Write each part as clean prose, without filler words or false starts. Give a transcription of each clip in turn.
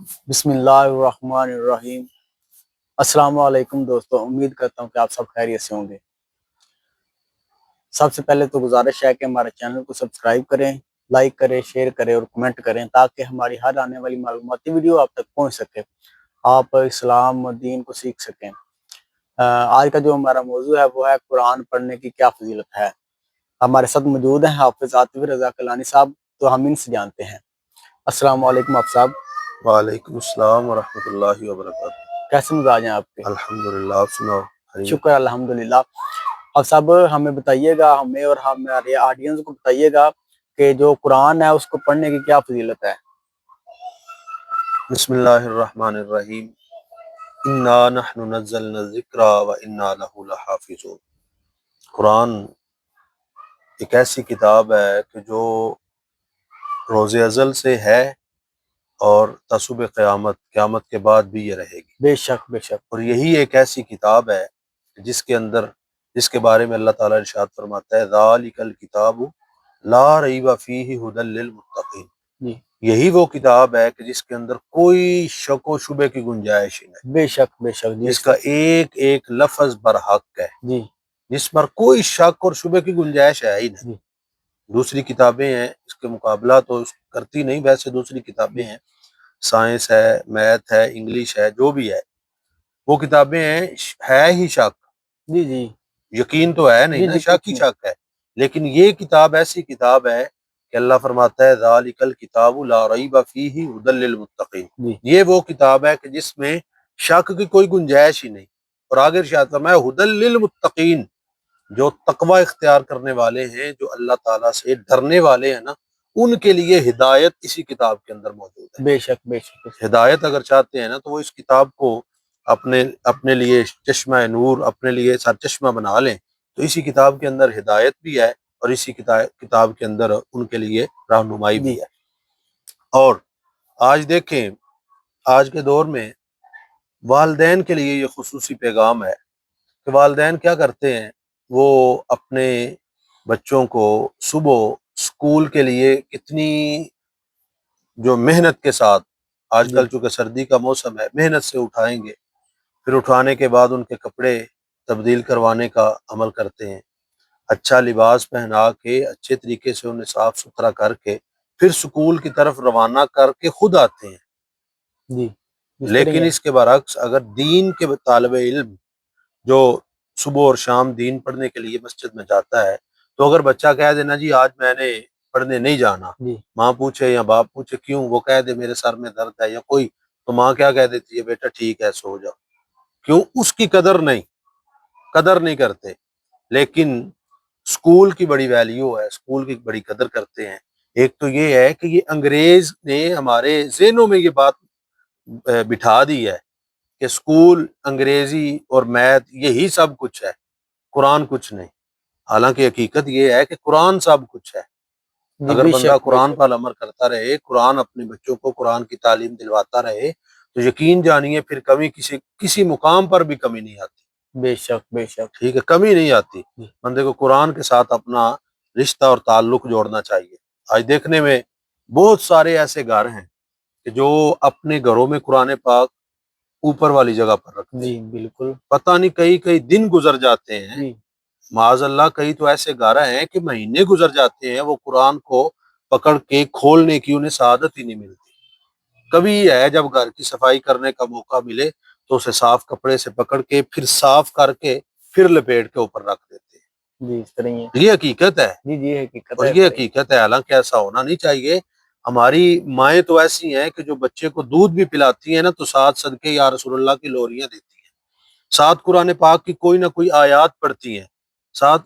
بسم اللہ الرحمن الرحیم۔ السلام علیکم دوستو، امید کرتا ہوں کہ آپ سب خیریت سے ہوں گے۔ سب سے پہلے تو گزارش ہے کہ ہمارے چینل کو سبسکرائب کریں، لائک کریں، شیئر کریں اور کمنٹ کریں تاکہ ہماری ہر آنے والی معلوماتی ویڈیو آپ تک پہنچ سکے، آپ اسلام و دین کو سیکھ سکیں۔ آج کا جو ہمارا موضوع ہے وہ ہے قرآن پڑھنے کی کیا فضیلت ہے۔ ہمارے ساتھ موجود ہیں حافظ عاطف رضا کلانی صاحب، تو ہم ان سے جانتے ہیں۔ السلام علیکم آپ صاحب۔ وعلیکم السلام ورحمۃ اللہ وبرکاتہ۔ کیسے مزاج ہیں آپ کے؟ الحمدللہ، آپ سناؤ؟ شکر الحمدللہ۔ اب سب ہمیں بتائیے گا، ہمیں اور ہمارے آڈینس کو بتائیے گا کہ جو قرآن ہے اس کو پڑھنے کی کیا فضیلت ہے۔ بسم اللہ الرحمن الرحیم۔ انا نحن نزلنا الذکر وانا له لحافظون۔ قرآن ایک ایسی کتاب ہے کہ جو روز ازل سے ہے اور تصوب قیامت کے بعد بھی یہ رہے گی۔ بے شک بے شک۔ اور یہی ایک ایسی کتاب ہے جس کے بارے میں اللہ تعالیٰ ارشاد فرماتا ہے ذالک الکتاب لا ریب فیہ ھدی للمتقین۔ جی یہی وہ کتاب ہے کہ جس کے اندر کوئی شک و شبے کی گنجائش ہی نہیں، بے شک بے شک۔ جی جس کا ایک ایک لفظ برحق ہے، جی جس پر کوئی شک اور شبے کی گنجائش ہے ہی نہیں۔ جی دوسری کتابیں ہیں اس کے مقابلہ تو کرتی نہیں، ویسے دوسری کتابیں ہیں، سائنس ہے، میتھ ہے، انگلش ہے، جو بھی ہے وہ کتابیں ہیں، ہے ہی شک، جی جی یقین تو ہے نہیں جی نا، جی شک کچھ ہی نہیں۔ شک ہے۔ لیکن یہ کتاب ایسی کتاب ہے کہ اللہ فرماتا ہے ذالک الکتاب لا ریب فیہ ھدی للمتقین۔ جی یہ وہ کتاب ہے کہ جس میں شک کی کوئی گنجائش ہی نہیں۔ اور آگے ارشاد فرمایا ھدی للمتقین، جو تقوی اختیار کرنے والے ہیں، جو اللہ تعالیٰ سے ڈرنے والے ہیں نا، ان کے لیے ہدایت اسی کتاب کے اندر موجود ہے۔ بے شک بے شک۔ ہدایت اگر چاہتے ہیں نا تو وہ اس کتاب کو اپنے لیے چشمہ نور، اپنے لیے سرچشمہ بنا لیں، تو اسی کتاب کے اندر ہدایت بھی ہے اور اسی کتاب کے اندر ان کے لیے رہنمائی جی بھی ہے۔ اور آج دیکھیں، آج کے دور میں والدین کے لیے یہ خصوصی پیغام ہے کہ والدین کیا کرتے ہیں، وہ اپنے بچوں کو صبح اسکول کے لیے کتنی جو محنت کے ساتھ، آج جی کل چونکہ سردی کا موسم ہے، محنت سے اٹھائیں گے، پھر اٹھانے کے بعد ان کے کپڑے تبدیل کروانے کا عمل کرتے ہیں، اچھا لباس پہنا کے اچھے طریقے سے انہیں صاف ستھرا کر کے پھر سکول کی طرف روانہ کر کے خود آتے ہیں۔ جی اس طرح ہی لیکن ہے۔ اس کے برعکس اگر دین کے طالب علم جو صبح اور شام دین پڑھنے کے لیے مسجد میں جاتا ہے، تو اگر بچہ کہہ دینا جی آج میں نے پڑھنے نہیں جانا، جی ماں پوچھے یا باپ پوچھے کیوں، وہ کہہ دے میرے سر میں درد ہے یا کوئی، تو ماں کیا کہہ دیتی ہے، بیٹا ٹھیک ہے سو جاؤ۔ کیوں؟ اس کی قدر نہیں کرتے۔ لیکن اسکول کی بڑی ویلیو ہے، اسکول کی بڑی قدر کرتے ہیں۔ ایک تو یہ ہے کہ یہ انگریز نے ہمارے ذہنوں میں یہ بات بٹھا دی ہے کہ اسکول، انگریزی اور میتھ یہی سب کچھ ہے، قرآن کچھ نہیں۔ حالانکہ حقیقت یہ ہے کہ قرآن سب کچھ ہے۔ جی اگر بے بندہ شک بے قرآن شک۔ پر عمل کرتا رہے، قرآن اپنے بچوں کو قرآن کی تعلیم دلواتا رہے، تو یقین جانیے پھر کمی کسی مقام پر بھی کمی نہیں آتی۔ بے شک بے شک۔ ٹھیک ہے، کمی نہیں آتی۔ جی بندے کو قرآن کے ساتھ اپنا رشتہ اور تعلق جوڑنا چاہیے۔ آج دیکھنے میں بہت سارے ایسے گھر ہیں کہ جو اپنے گھروں میں قرآن پاک اوپر والی جگہ پر رکھتے جی ہیں، بالکل۔ پتہ نہیں کئی دن گزر جاتے ہیں، جی معاذ اللہ کئی تو ایسے گھر ہیں کہ مہینے گزر جاتے ہیں، وہ قرآن کو پکڑ کے کھولنے کی انہیں سعادت ہی نہیں ملتی۔ کبھی ہے جب گھر کی صفائی کرنے کا موقع ملے تو اسے صاف کپڑے سے پکڑ کے پھر صاف کر کے پھر لپیٹ کے اوپر رکھ دیتے جی اس طرح ہی ہے۔ ہیں۔ یہ حقیقت ہے، جی جی حقیقت اور ہے، اس یہ طرح ہی حقیقت ہے، حالانکہ ایسا ہونا نہیں چاہیے۔ ہماری مائیں تو ایسی ہیں کہ جو بچے کو دودھ بھی پلاتی ہیں نا تو ساتھ صدقے یا رسول اللہ کی لوریاں دیتی ہیں، ساتھ قرآن پاک کی کوئی نہ کوئی آیات پڑھتی ہیں، ساتھ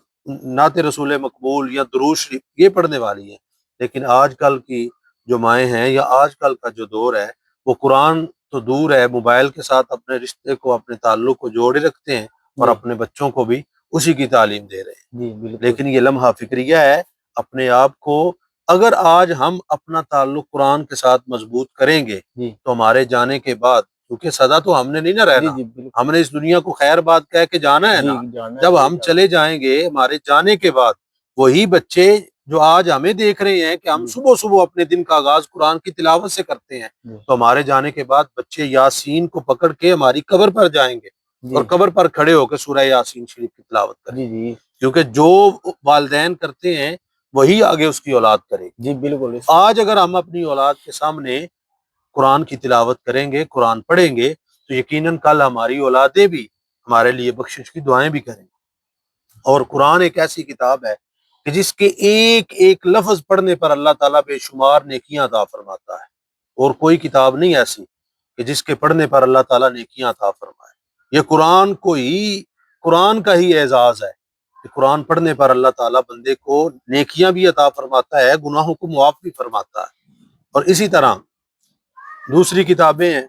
نعت رسول مقبول یا درود شریف یہ پڑھنے والی ہیں۔ لیکن آج کل کی جو مائیں ہیں یا آج کل کا جو دور ہے، وہ قرآن تو دور ہے، موبائل کے ساتھ اپنے رشتے کو، اپنے تعلق کو جوڑے رکھتے ہیں اور جی اپنے بچوں کو بھی اسی کی تعلیم دے رہے ہیں۔ جی بالکل۔ لیکن یہ لمحہ فکریہ ہے اپنے آپ کو، اگر آج ہم اپنا تعلق قرآن کے ساتھ مضبوط کریں گے جی تو ہمارے جانے کے بعد، کیونکہ سدا تو ہم نے نہیں نہ جی رہنا، جی بالکل۔ ہم نے اس دنیا کو خیر بات کہہ کے جانا ہے جی نا۔ جانا ہے، جب چلے ہم جانا چلے جائیں گے، ہمارے جانے کے بعد وہی بچے جو آج ہمیں دیکھ رہے ہیں کہ ہم صبح صبح اپنے دن کا آغاز قرآن کی تلاوت سے کرتے ہیں، تو ہمارے جانے کے بعد بچے یاسین کو پکڑ کے ہماری قبر پر جائیں گے اور قبر پر کھڑے ہو کے سورہ یاسین شریف کی تلاوت کریں گے، کیونکہ جو والدین کرتے ہیں وہی آگے اس کی اولاد کرے گی۔ جی بالکل۔ آج اگر ہم اپنی اولاد کے سامنے قرآن کی تلاوت کریں گے، قرآن پڑھیں گے، تو یقیناً کل ہماری اولادیں بھی ہمارے لیے بخشش کی دعائیں بھی کریں گے۔ اور قرآن ایک ایسی کتاب ہے کہ جس کے ایک ایک لفظ پڑھنے پر اللہ تعالیٰ بے شمار نیکیاں عطا فرماتا ہے، اور کوئی کتاب نہیں ایسی کہ جس کے پڑھنے پر اللہ تعالیٰ نیکیاں عطا فرمائے۔ یہ قرآن کا ہی اعزاز ہے کہ قرآن پڑھنے پر اللہ تعالیٰ بندے کو نیکیاں بھی عطا فرماتا ہے، گناہوں کو معاف بھی فرماتا ہے۔ اور اسی طرح دوسری کتابیں ہیں،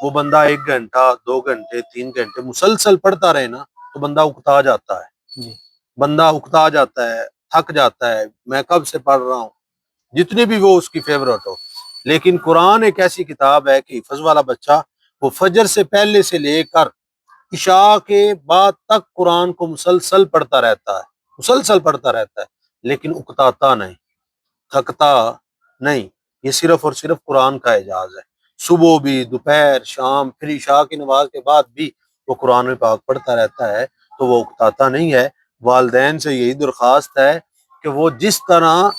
وہ بندہ 1 گھنٹہ 2 گھنٹے 3 گھنٹے مسلسل پڑھتا رہے نا تو بندہ اکتا جاتا ہے، بندہ اکتا جاتا ہے، تھک جاتا ہے، میں کب سے پڑھ رہا ہوں، جتنی بھی وہ اس کی فیورٹ ہو۔ لیکن قرآن ایک ایسی کتاب ہے کہ حفظ والا بچہ وہ فجر سے پہلے سے لے کر عشاء کے بعد تک قرآن کو مسلسل پڑھتا رہتا ہے، لیکن اکتاتا نہیں، تھکتا نہیں۔ یہ صرف اور صرف قرآن کا اعجاز ہے۔ صبح بھی، دوپہر، شام، پھر عشاء کی نماز کے بعد بھی وہ قرآن پاک پڑھتا رہتا ہے، تو وہ اکتاتا نہیں ہے۔ والدین سے یہی درخواست ہے کہ وہ جس طرح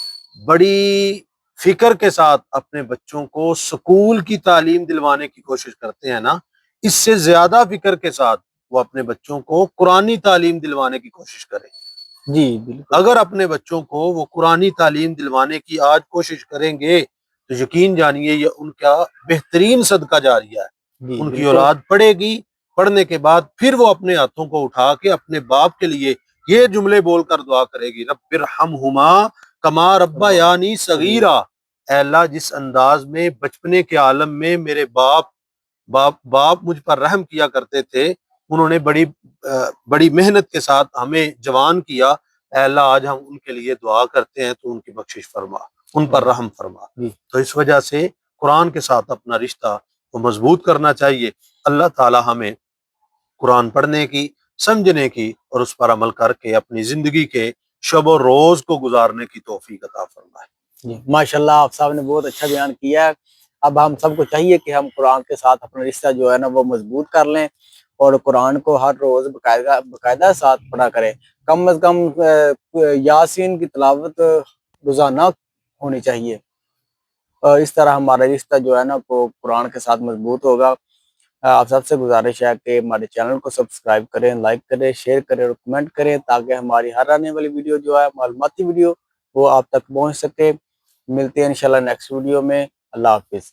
بڑی فکر کے ساتھ اپنے بچوں کو سکول کی تعلیم دلوانے کی کوشش کرتے ہیں نا، اس سے زیادہ فکر کے ساتھ وہ اپنے بچوں کو قرآنی تعلیم دلوانے کی کوشش کریں۔ جی بالکل۔ اگر اپنے بچوں کو وہ قرآنی تعلیم دلوانے کی آج کوشش کریں گے تو یقین جانیے یہ ان کا بہترین صدقہ جاریہ ہے۔ ان کی اولاد پڑھے گی، پڑھنے کے بعد پھر وہ اپنے ہاتھوں کو اٹھا کے اپنے باپ کے لیے یہ جملے بول کر دعا کرے گی، رب ارحمہما کما ربیانی صغیرا، اے اللہ جس انداز میں بچپنے کے عالم میں میرے باپ مجھ پر رحم کیا کرتے تھے، انہوں نے بڑی محنت کے ساتھ ہمیں جوان کیا، اے اللہ آج ہم ان کے لیے دعا کرتے ہیں تو ان کی بخشش فرما، ان پر رحم فرما۔ تو اس وجہ سے قرآن کے ساتھ اپنا رشتہ کو مضبوط کرنا چاہیے۔ اللہ تعالی ہمیں قرآن پڑھنے کی، سمجھنے کی اور اس پر عمل کر کے اپنی زندگی کے شب و روز کو گزارنے کی توفیق عطا فرمائے۔ جی ماشاءاللہ، آپ صاحب نے بہت اچھا بیان کیا ہے۔ اب ہم سب کو چاہیے کہ ہم قرآن کے ساتھ اپنا رشتہ جو ہے نا وہ مضبوط کر لیں اور قرآن کو ہر روز باقاعدہ ساتھ پڑھا کریں۔ کم از کم یاسین کی تلاوت روزانہ ہونی چاہیے، اور اس طرح ہمارا رشتہ جو ہے نا وہ قرآن کے ساتھ مضبوط ہوگا۔ آپ سب سے گزارش ہے کہ ہمارے چینل کو سبسکرائب کریں، لائک کریں، شیئر کریں اور کمنٹ کریں، تاکہ ہماری ہر آنے والی ویڈیو جو ہے معلوماتی ویڈیو وہ آپ تک پہنچ سکے۔ ملتے ہیں انشاءاللہ نیکسٹ ویڈیو میں۔ اللہ حافظ۔